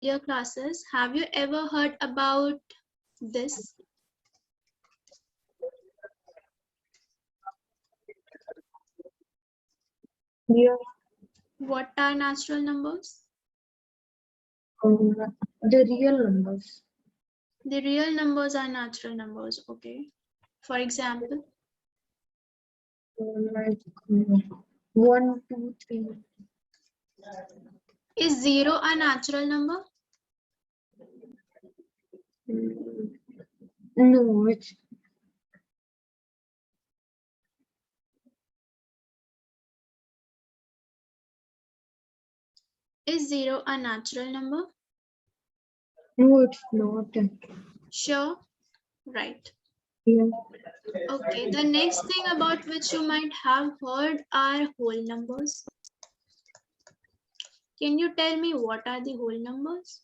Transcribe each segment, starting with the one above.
earlier classes. Have you ever heard about this? Yeah. What are natural numbers? The real numbers. The real numbers are natural numbers, okay. For example, Like 1, 2, 3. is 0 a natural number? No, it's Is 0 a natural number? no, it's not. Sure, right. Yeah. Okay, the next thing about which you might have heard are whole numbers. Can you tell me what are the whole numbers?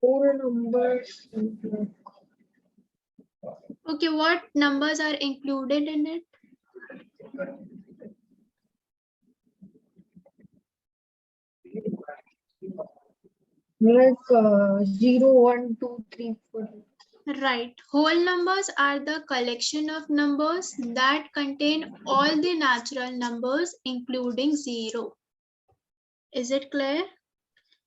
Whole numbers. Okay, what numbers are included in it? Like 0, 1, 2, 3, 4. Right. Whole numbers are the collection of numbers that contain all the natural numbers, including 0. Is it clear?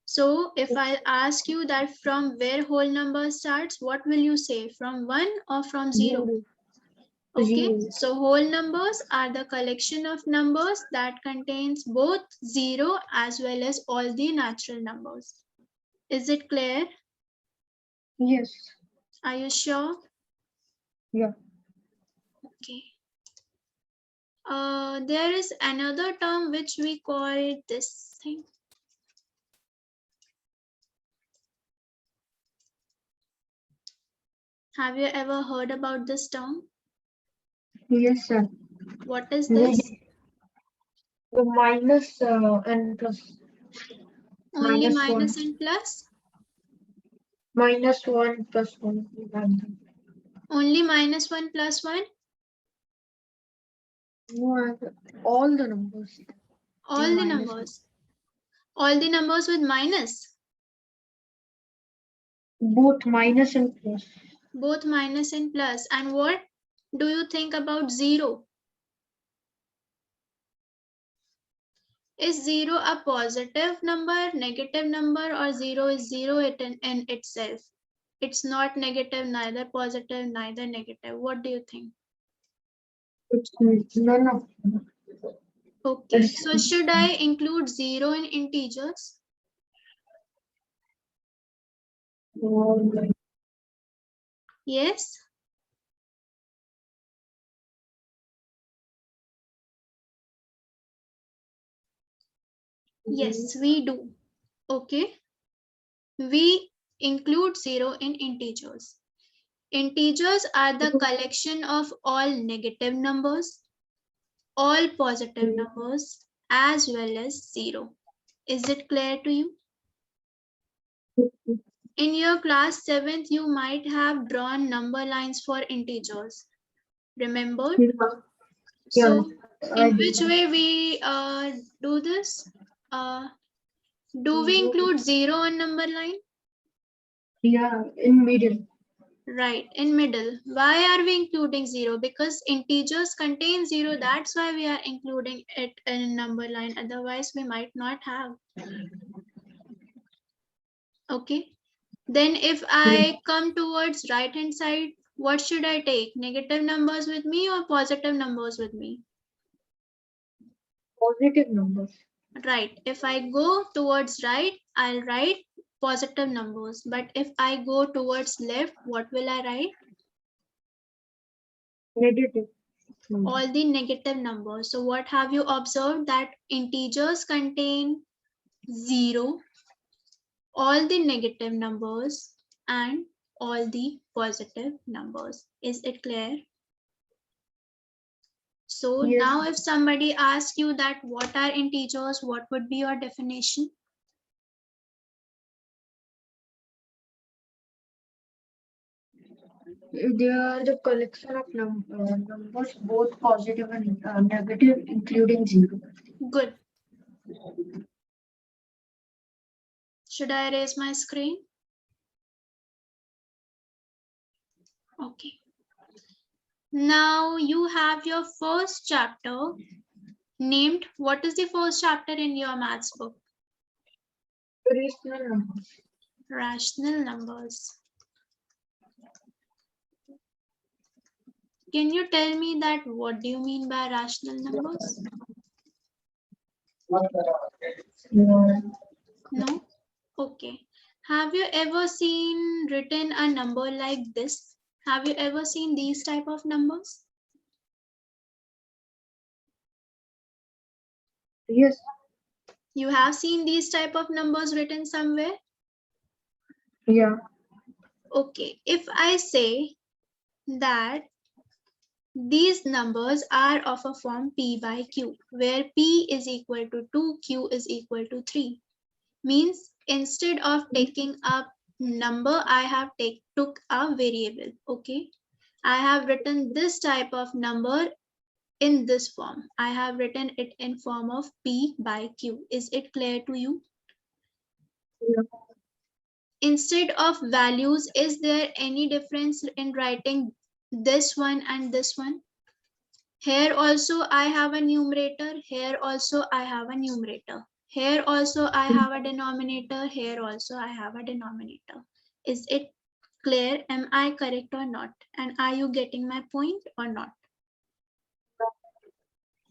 So if I ask you that from where whole number starts, what will you say? From 1 or from 0? 0. Okay, 0. so whole numbers are the collection of numbers that contains both 0 as well as all the natural numbers. Is it clear? Yes. Are you sure? Yeah. Okay. There is another term which we call this thing. Have you ever heard about this term? Yes, sir. What is this? The minus and plus. Only Minus 1. minus and plus? Minus 1 plus 1. Only minus 1 plus 1? No, all the numbers. All the numbers. All the numbers with minus. Both minus and plus. Both minus and plus. And what do you think about 0? Is 0 a positive number, negative number, or 0 is 0 in itself? It's not negative, neither positive, neither negative. What do you think? It's none of them. Okay, so should I include 0 in integers? Yes? Yes, we do. Okay. We include 0 in integers. Integers are the collection of all negative numbers, all positive numbers, as well as 0. Is it clear to you? In your class 7th, you might have drawn number lines for integers. Remember? Yeah. So, in which way we do this? Do we include 0 on number line? Yeah, in middle. Right, in middle. Why are we including 0? Because integers contain 0. That's why we are including it in number line. Otherwise, we might not have. Okay. Then if I come towards right hand side, what should I take? Negative numbers with me or positive numbers with me? Positive numbers. Right. If I go towards right, I'll write positive numbers. But if I go towards left, what will I write? Negative. All the negative numbers. So what have you observed? That integers contain 0, all the negative numbers, and all the positive numbers. Is it clear? So Yes. now if somebody asks you that what are integers, what would be your definition? They are the collection of numbers, both positive and negative, including 0. Good. Should I erase my screen? Okay. Now you have your first chapter named. What is the first chapter in your maths book? Rational numbers. Rational numbers. Can you tell me that what do you mean by rational numbers? Yeah. No? Okay. Have you ever seen written a number like this? Have you ever seen these type of numbers? Yes. You have seen these type of numbers written somewhere? Yeah. Okay. If I say that these numbers are of a form p by q, where p is equal to 2, q is equal to 3. Means instead of taking a number, I have took a variable. Okay. I have written this type of number in this form. I have written it in form of p by q. Is it clear to you? Yeah. Instead of values, is there any difference in writing this one and this one? Here also I have a numerator, here also I have a numerator. Here also I have a denominator, here also I have a denominator. Is it clear? Am I correct or not? And are you getting my point or not?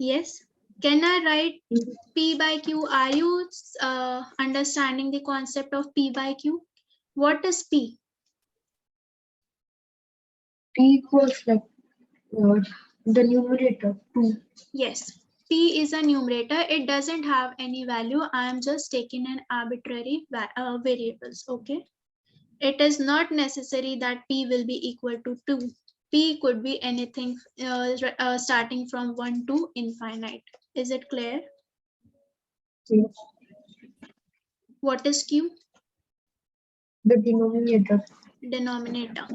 Yes. Can I write P by Q? Are you understanding the concept of P by Q? What is P? P equals like the numerator 2. Yes, P is a numerator. It doesn't have any value. I am just taking an arbitrary variables. Okay. It is not necessary that P will be equal to 2. P could be anything starting from 1 to infinite. Is it clear? Yes. What is Q? The denominator. Denominator.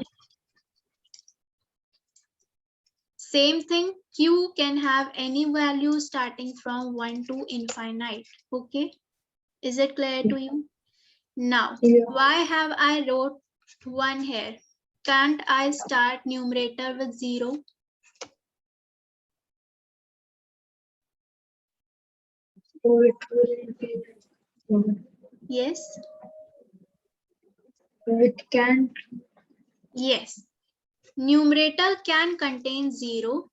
Same thing, Q can have any value starting from 1 to infinite. Okay. Is it clear to you? Now, Yeah. why have I wrote 1 here? Can't I start numerator with 0? So it will be. Yes. It can. Yes. Numerator can contain 0.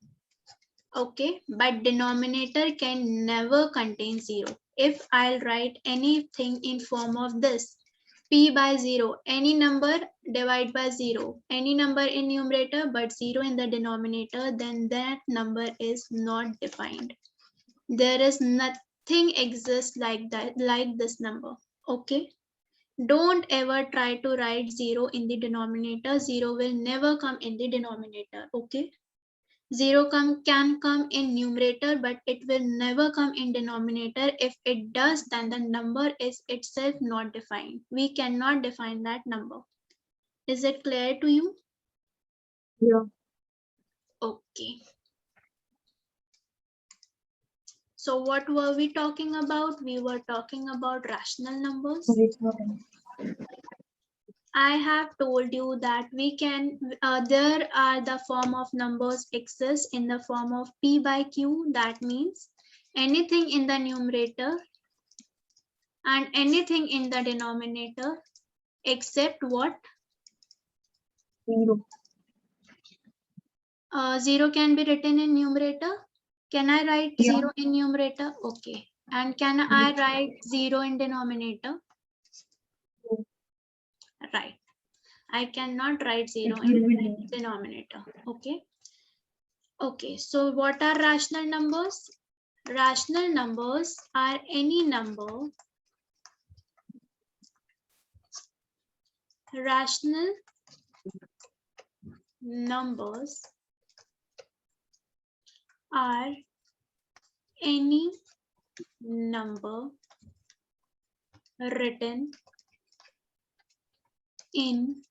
Okay. But denominator can never contain 0. If I'll write anything in form of this, p by 0, any number divide by 0, any number in numerator but 0 in the denominator, then that number is not defined. There is nothing exists like that, like this number. Okay. Don't ever try to write 0 in the denominator. 0 will never come in the denominator. Okay. 0 can come in numerator, but it will never come in denominator. If it does, then the number is itself not defined. We cannot define that number. Is it clear to you? Yeah. Okay. So what were we talking about? We were talking about rational numbers. I have told you that we can, there are the form of numbers exist in the form of P by Q. That means anything in the numerator and anything in the denominator except what? 0. 0 can be written in numerator. Can I write Yeah. 0 in numerator? Okay. And can I write 0 in denominator? Right. I cannot write 0 It in will be. denominator. Okay. Okay. So what are rational numbers? Rational numbers are any number. Rational numbers are any number written in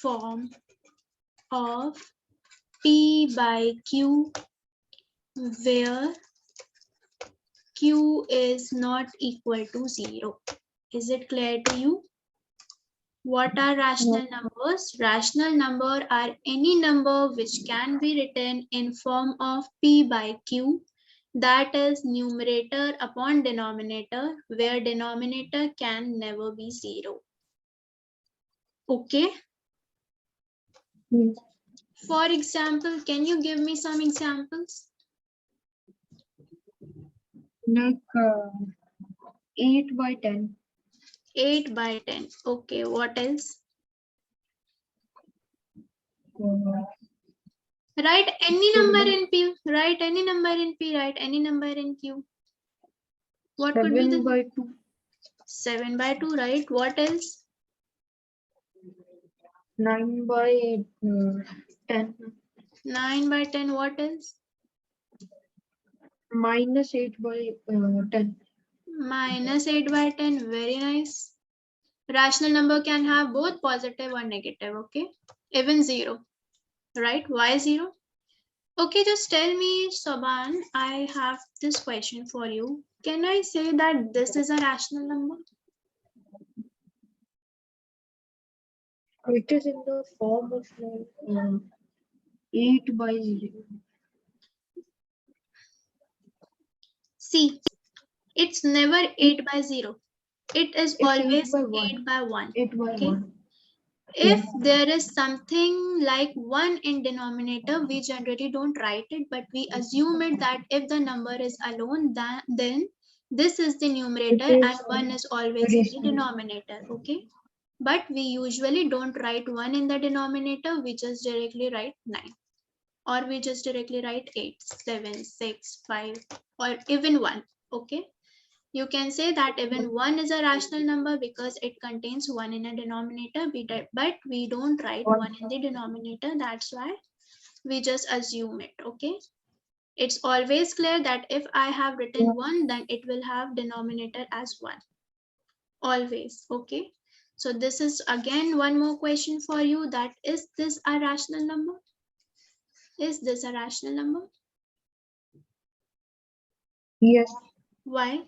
form of P by Q, where Q is not equal to 0. Is it clear to you? What are rational numbers? Rational number are any number which can be written in form of P by Q, that is numerator upon denominator, where denominator can never be 0. Okay. Yes. For example, can you give me some examples? Like 8 by 10. 8 by 10. Okay, what else? Write any number in P. Write any number in P. Write any number in Q. What could be 7 the by 2. 7 by 2, right? What else? 9 by 10. 9 by 10, what else? Minus 8 by 10. Minus 8 by 10, very nice. Rational number can have both positive or negative, okay? Even 0, right? Why 0? Okay, just tell me, Soban, I have this question for you. Can I say that this is a rational number? It is in the form of 8 by 0. See, it's never 8 by 0. It is It's 8 always by 8 1. by 1, 8 by okay? 1. If there is something like 1 in denominator, we generally don't write it, but we assume it that if the number is alone, then this is the It numerator is and 1 is always in the rational. denominator, okay? But we usually don't write 1 in the denominator, we just directly write 9. Or we just directly write 8, 7, 6, 5, or even 1, okay? You can say that even 1 is a rational number because it contains 1 in a denominator, but we don't write 1 in the denominator. That's why we just assume it, okay? It's always clear that if I have written 1, then it will have denominator as 1. Always, okay? So this is again one more question for you, that is this a rational number? Is this a rational number? Yes. Why?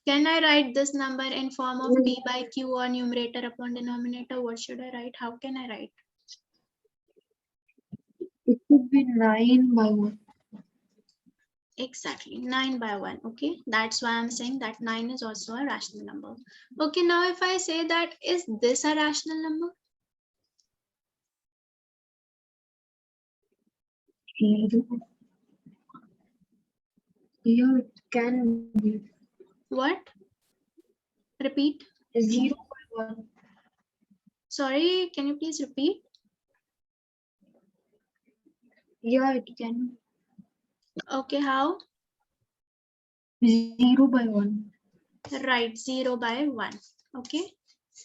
Can I write this number in form of P by Q or numerator upon denominator? What should I write? How can I write? It could be 9 by 1. Exactly, 9 by 1. Okay, that's why I'm saying that 9 is also a rational number. Okay, now if I say that, is this a rational number? 0. Yeah, it can be. What? Repeat. 0 by 1. Sorry, can you please repeat? Yeah, it can. Okay, how? 0 by 1. Right, 0 by 1. Okay,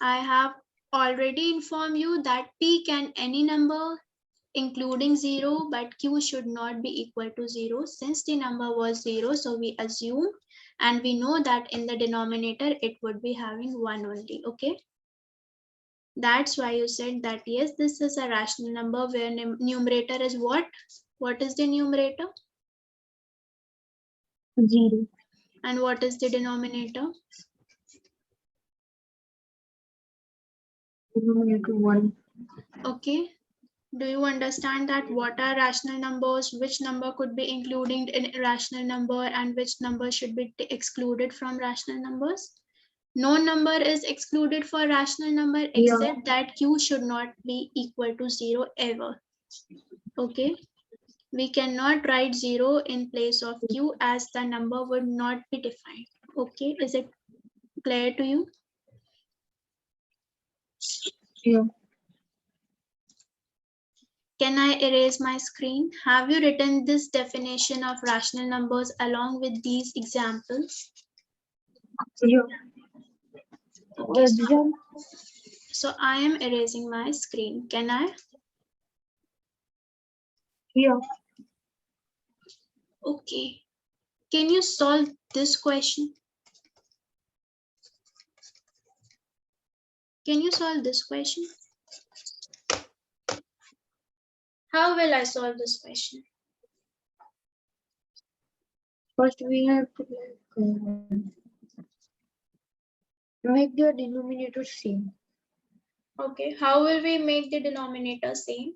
I have already informed you that P can any number including 0, but Q should not be equal to 0. Since the number was 0, so we assume and we know that in the denominator it would be having 1 only, okay? That's why you said that yes, this is a rational number where numerator is what? What is the numerator? 0. And what is the denominator? Denominator 1. Okay. Do you understand that what are rational numbers? Which number could be included in rational number and which number should be excluded from rational numbers? No number is excluded for rational number Yeah. except that Q should not be equal to 0 ever. Okay. We cannot write 0 in place of Q as the number would not be defined. Okay. Is it clear to you? Yeah. Can I erase my screen? Have you written this definition of rational numbers along with these examples? Yeah. Okay, Exam. so I am erasing my screen. Can I? Yeah. Okay. Can you solve this question? Can you solve this question? How will I solve this question? First we have to Make the denominator same. Okay, how will we make the denominator same?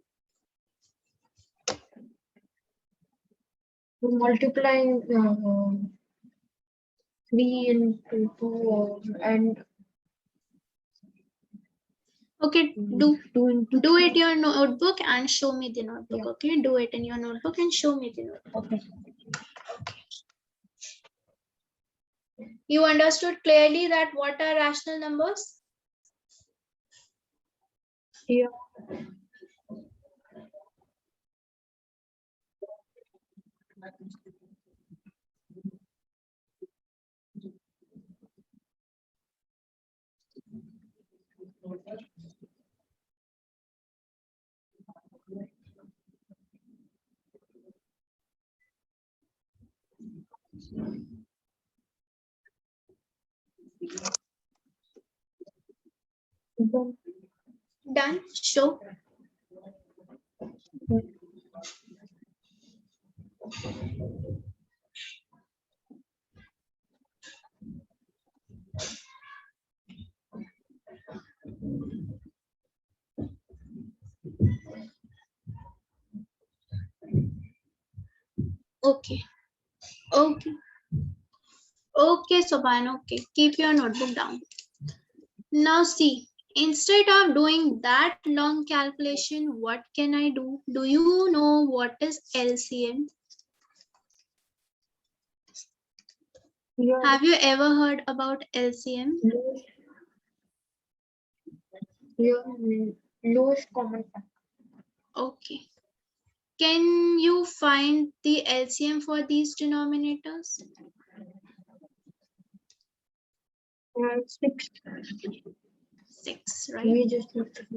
Multiplying 3 into 2 and Okay, do 2 into do 3. it your notebook and show me the notebook. Yeah. Okay, do it in your notebook and show me the notebook. Okay. You understood clearly that what are rational numbers? Yeah. Done. Done. Show. Okay. Okay. Okay, Soban. Okay. Keep your notebook down. Now see, instead of doing that long calculation, what can I do? Do you know what is LCM? Yeah. Have you ever heard about LCM? Yeah. Lowest common factor. Okay. Can you find the LCM for these denominators? 6. 6, right? We just looked at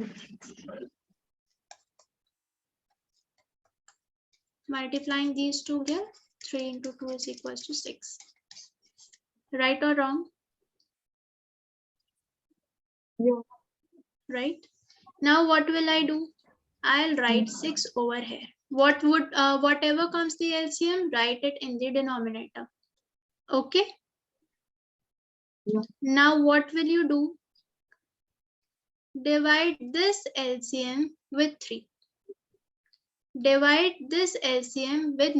Multiplying these two here, 3 into 2 is equals to 6. Right or wrong? Yeah. Right? Now what will I do? I'll write 6 over here. What would whatever comes the LCM, write it in the denominator. Okay? Yeah. Now what will you do? Divide this LCM with 3. Divide this LCM with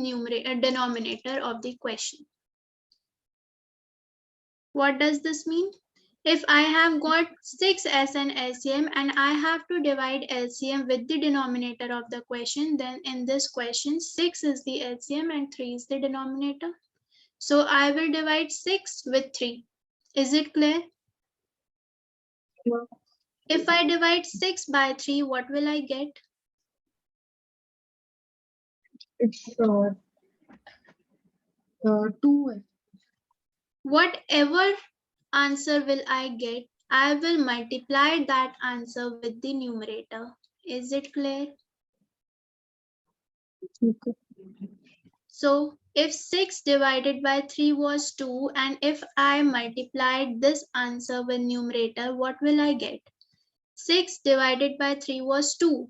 denominator of the question. What does this mean? If I have got 6 as an LCM and I have to divide LCM with the denominator of the question, then in this question 6 is the LCM and 3 is the denominator. So I will divide 6 with 3. Is it clear? Yeah. If I divide 6 by 3, what will I get? It's 2. Whatever answer will I get, I will multiply that answer with the numerator. Is it clear? Okay. So if 6 divided by 3 was 2 and if I multiplied this answer with numerator, what will I get? 6 divided by 3 was 2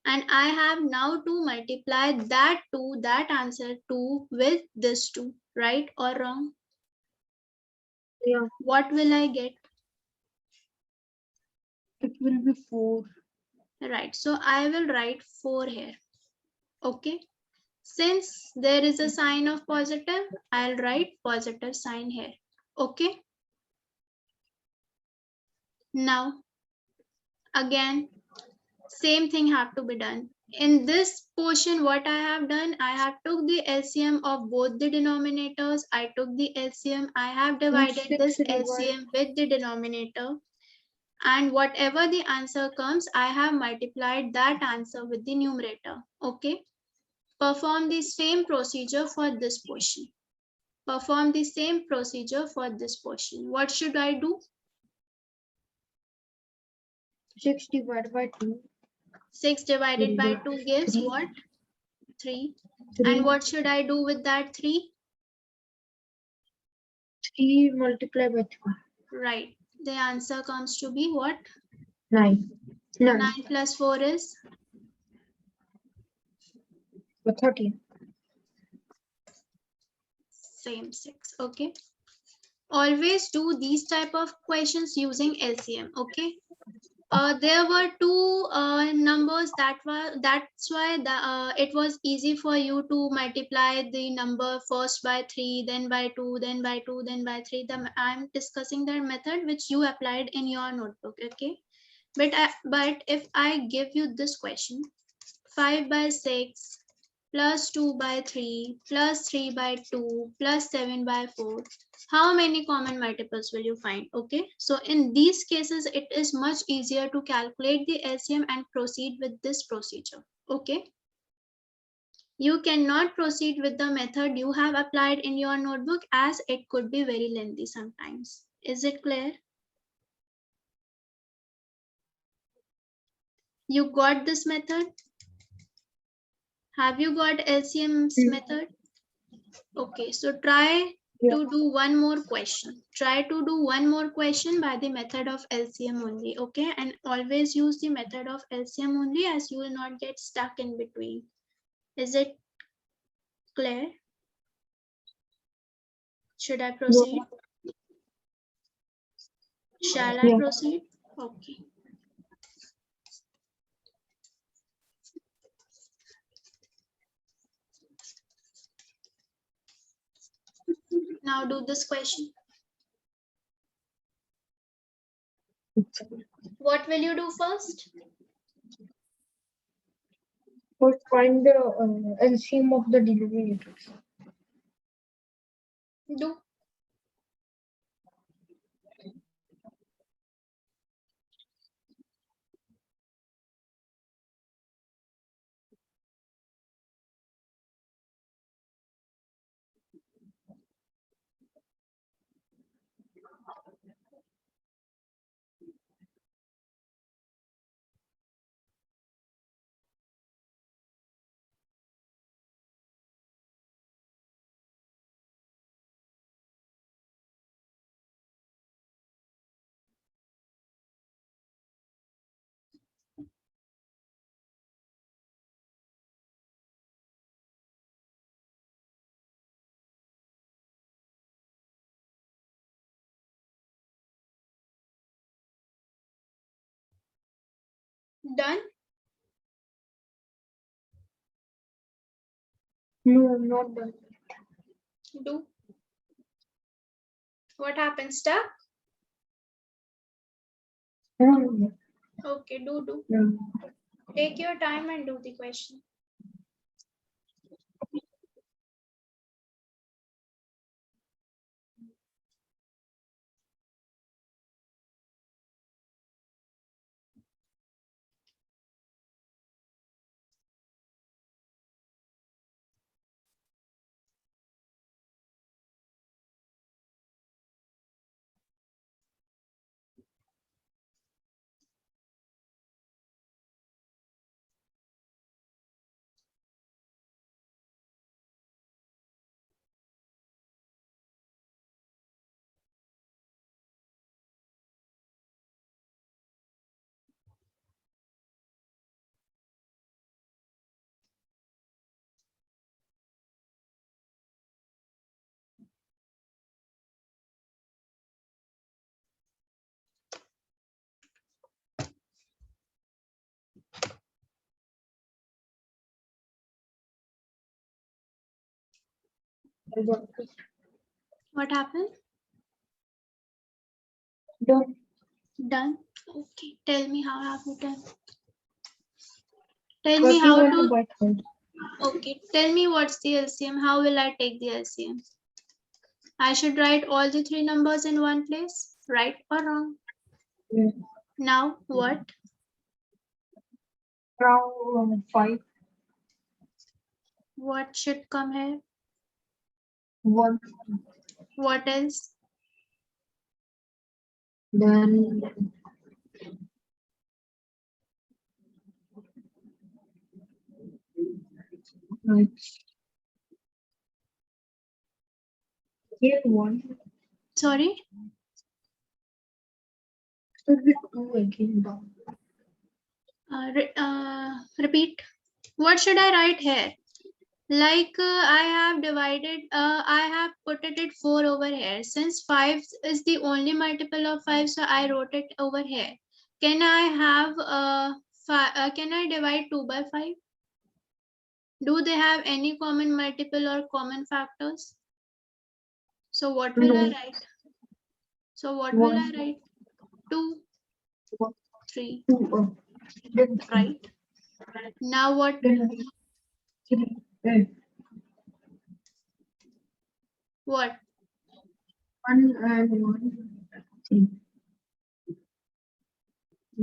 and I have now to multiply that answer 2 with this 2, right or wrong? Yeah. What will I get? It will be 4. Right, so I will write 4 here. Okay. Since there is a sign of positive, I'll write positive sign here. Okay. Now, again, same thing have to be done. In this portion, what I have done, I have took the LCM of both the denominators. I took the LCM. I have divided this 6 LCM with the denominator. And whatever the answer comes, I have multiplied that answer with the numerator. Okay. Perform the same procedure for this portion. Perform the same procedure for this portion. What should I do? 6 divided by 2. 6 divided by 2 gives 3. what? 3. 3. And what should I do with that 3? 3 multiplied by 3. Right. The answer comes to be what? 9. 9 9. plus 4 is 13. same 6. Okay. always do these type of questions using LCM. Okay. There were two numbers that's why it was easy for you to multiply the number first by 3, then by 2, then by 2, then by 3. I'm discussing that method which you applied in your notebook. Okay. But if I give you this question, 5 by 6 plus 2 by 3 plus 3 by 2 plus 7 by 4, how many common multiples will you find? Okay, so in these cases it is much easier to calculate the LCM and proceed with this procedure. Okay, you cannot proceed with the method you have applied in your notebook as it could be very lengthy sometimes. Is it clear? You got this method? Have you got LCM's method? Okay, so try to do one more question. Try to do one more question by the method of LCM only, okay? And always use the method of LCM only as you will not get stuck in between. Is it clear? Should I proceed? Shall I proceed? Okay. Now do this question. What will you do first? First, find the LCM of the denominators. Do. Done? No, I'm not done. Do. What happened? Stuck? No. Okay, do. No. Take your time and do the question. What happened? Done. Done. Okay. Tell me how have you done. Tell me how 31 to. by 30. Okay. Tell me what's the LCM. How will I take the LCM? I should write all the three numbers in one place. Right or wrong? Yeah. Now what? Now 5. What should come here? 1. What else? Then here 1. Sorry. Should be 2 again down. Repeat. What should I write here? Like I have put it at 4 over here. Since 5 is the only multiple of 5, so I wrote it over here. Can I have can I divide 2 by 5? Do they have any common multiple or common factors? So what will I write? So what will I write? 2, 3, right? Now what? What? 1 and 1, 3.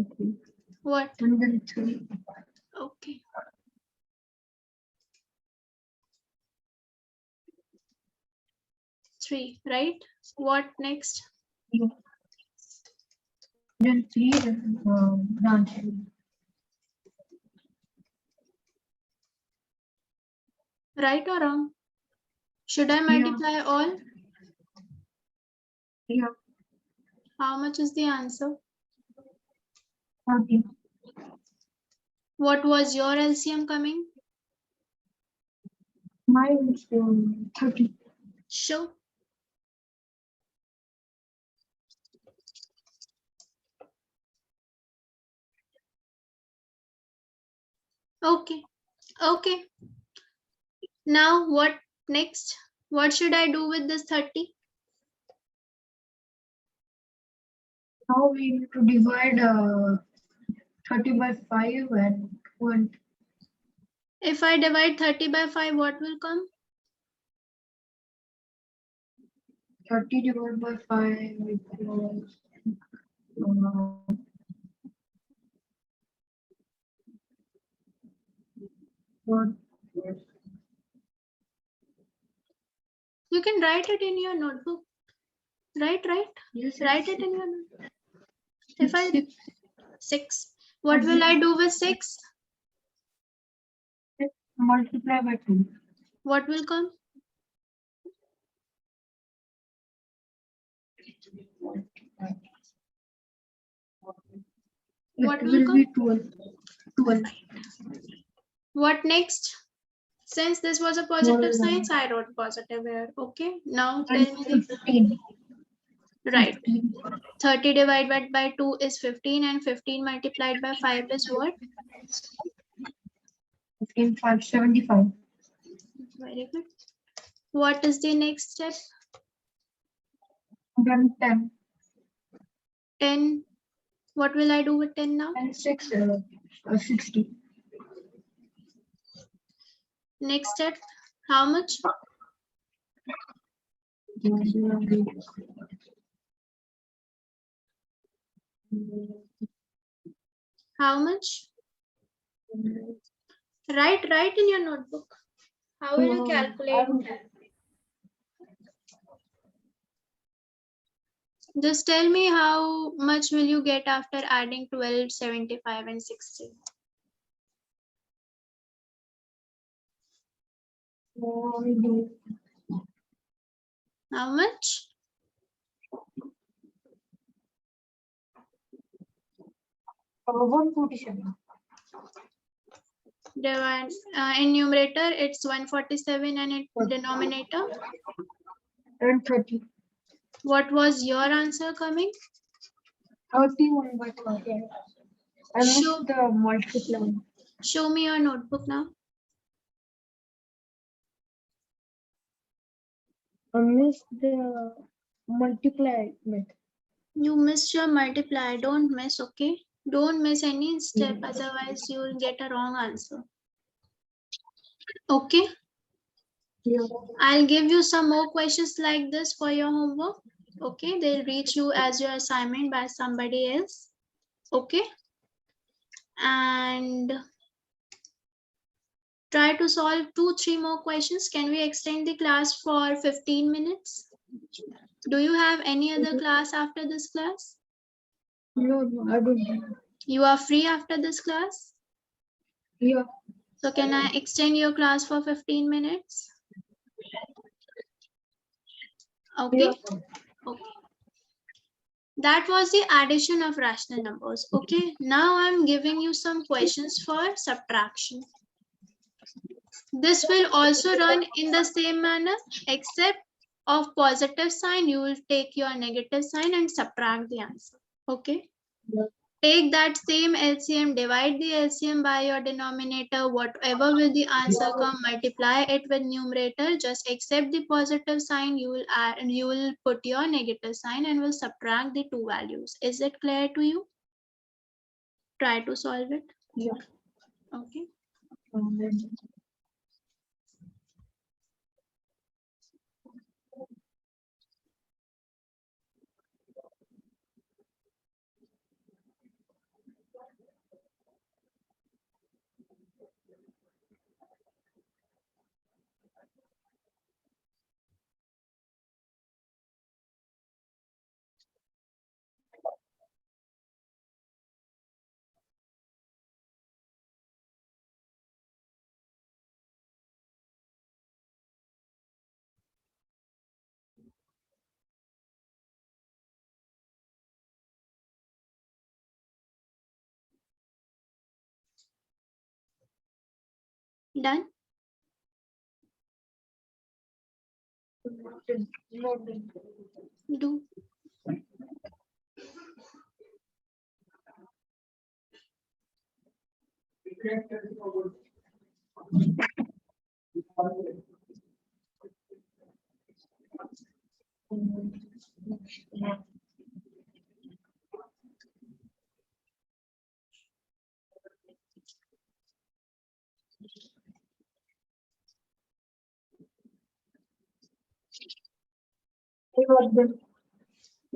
Okay. What? And then 3. Okay. Three, right? What next? Yeah. Then 3 branch. Right or wrong? Should I multiply all? Yeah. How much is the answer? 40. What was your LCM coming? Mine is 30. Sure. Okay. Okay. Now what next? What should I do with this 30? Now we need to divide 30 by 5 and 1. If I divide 30 by 5, what will come? 30 divided by 5 equals 1. You can write it in your notebook. Right? Yes, Write it in your notebook. If I 6. What will I do with 6? Multiply by 2. What will come? What will come? Be 12. 12. What next? Since this was a positive sign, I wrote positive here. Okay. Now tell me the 15. right. 30 divided by 2 is 15 and 15 multiplied by 5 is what? 15, 5, 75. Very good. What is the next step? Then 10. 10. What will I do with 10 now? And 6, 60. Next step. How much? How much? Write in your notebook. How will you calculate? Just tell me how much will you get after adding 12, 75 and 60. How much? 147. In numerator, it's 147 and in denominator? And 30. What was your answer coming? 31 by 30. I missed the multiply. Show me your notebook now. I missed the multiply method. You missed your multiply. Don't miss, okay? Don't miss any step, otherwise you will get a wrong answer. Okay? Yeah. I'll give you some more questions like this for your homework. Okay? They'll reach you as your assignment by somebody else. Okay? And try to solve 2-3 more questions. Can we extend the class for 15 minutes? Do you have any other class after this class? No, I don't. You are free after this class? Yeah. So can I extend your class for 15 minutes? Okay. Yeah. Okay. That was the addition of rational numbers. Okay. Now I'm giving you some questions for subtraction. This will also run in the same manner, except of positive sign, you will take your negative sign and subtract the answer. Okay. Yeah. Take that same LCM, divide the LCM by your denominator, whatever will the answer come, multiply it with numerator, just accept the positive sign, you will add and you will put your negative sign and will subtract the two values. Is it clear to you? Try to solve it. Yeah. Okay. Done? Do.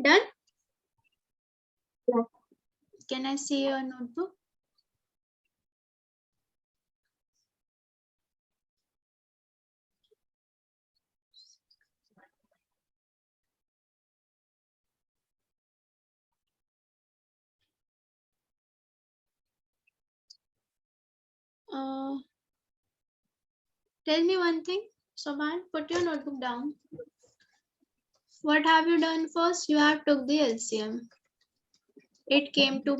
Done? Can I see your notebook? Uh, Tell me one thing, Soban, put your notebook down. What have you done first? You have took the LCM. It came to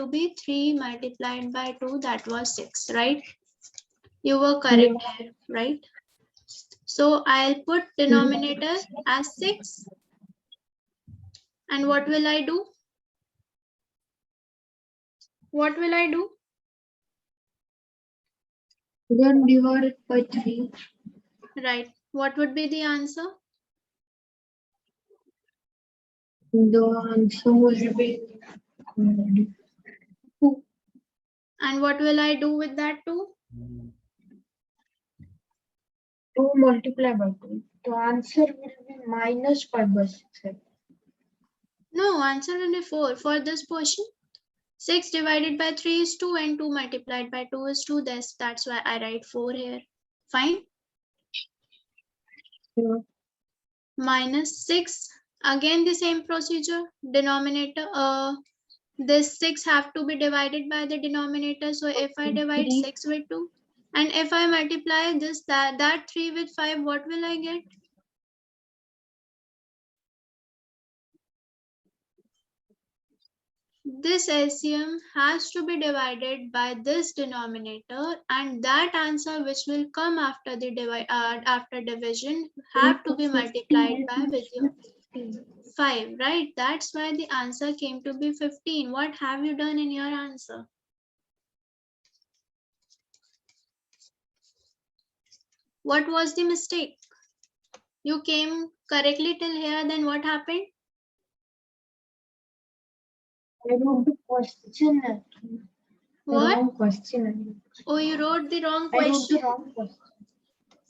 be 3 multiplied by 2, that was 6, right? You were correct here, right? So I'll put denominator as 6. And what will I do? What will I do? Then divide it by 3. Right. What would be the answer? The answer will be 2. And what will I do with that 2? 2 multiplied by 2. The answer will be minus 5 by 6. No, answer will be 4 for this portion. 6 divided by 3 is 2 and 2 multiplied by 2 is 2. That's why I write 4 here. Fine. Yeah. Minus 6. Again the same procedure. Denominator. This 6 have to be divided by the denominator. So if I divide 6 with 2 and if I multiply this that 3 with 5, what will I get? This LCM has to be divided by this denominator, and that answer which will come after the after division have to be multiplied by with your 5, right? That's why the answer came to be 15. What have you done in your answer? What was the mistake? You came correctly till here, then what happened? I wrote the question. What? Wrong question. Oh, you wrote the wrong I wrote the question. wrong question.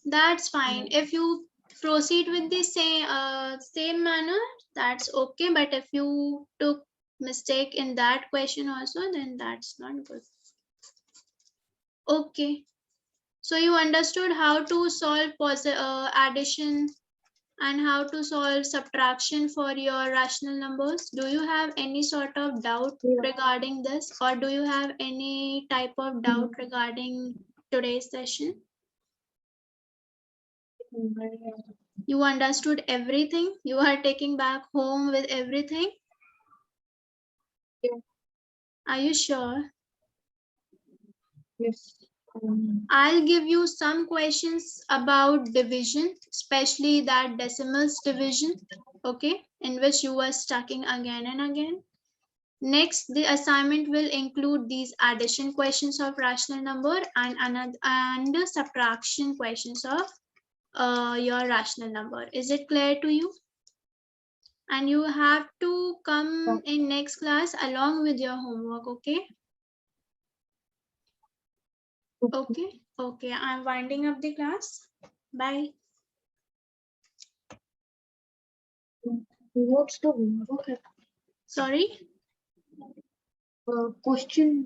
That's fine. If you proceed with the same manner, that's okay. But if you took mistake in that question also, then that's not good. Okay. So you understood how to solve addition and how to solve subtraction for your rational numbers. Do you have any sort of doubt regarding this, or do you have any type of doubt regarding today's session? You understood everything? You are taking back home with everything? Yeah. Are you sure? Yes. I'll give you some questions about division, especially that decimals division, okay, in which you are stucking again and again. Next, the assignment will include these addition questions of rational number and subtraction questions of your rational number. Is it clear to you? And you have to come in next class along with your homework, okay? Okay, I'm winding up the class. Bye. What's the homework? Sorry? Question